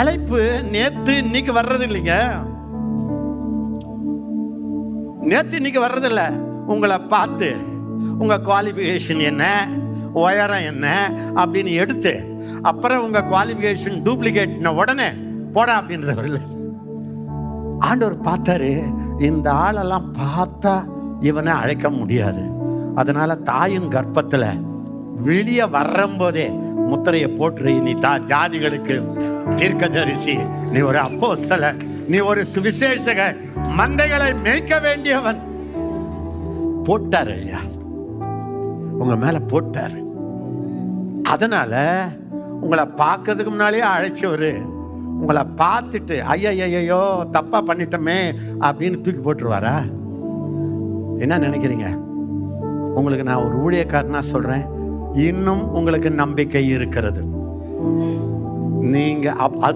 அழைப்பு நேத்து இன்னைக்கு வர்றது இல்லைங்க. நேத்து இன்னைக்கு வர்றதில்ல. உங்களை பார்த்து உங்க குவாலிஃபிகேஷன் என்ன, உயரம் என்ன அப்படின்னு எடுத்து அப்புறம் உங்க குவாலிஃபிகேஷன் டூப்ளிகேட் உடனே போடா அப்படின்றவர் ஆண்டவர் பார்த்தாரு. இந்த ஆளெல்லாம் பார்த்தா இவனை அழைக்க முடியாது. அதனால தாயின் கர்ப்பத்துல வெளியே வர்றம்போதே முத்திரையை போட்டு, நீ ஜாதிகளுக்கு தீர்க்கதரிசி, நீ ஒரு அப்போஸ்தலன், நீ ஒரு சுவிசேஷகர், மந்தைகளை மேய்க்க வேண்டியவன் போட்டாரு ஐயா, உங்க மேல போட்டாரு. அதனால உங்களை பார்க்கறதுக்கு முன்னாலேயே அழைச்சவரு உங்களை பார்த்துட்டு ஐயோ தப்பா பண்ணிட்டோமே அப்படின்னு தூக்கி போட்டுருவாரா? என்ன நினைக்கிறீங்க? உங்களுக்கு நான் ஒரு ஊழியக்காரனா சொல்றேன், இன்னும் உங்களுக்கு நம்பிக்கை இருக்கிறது. நீங்க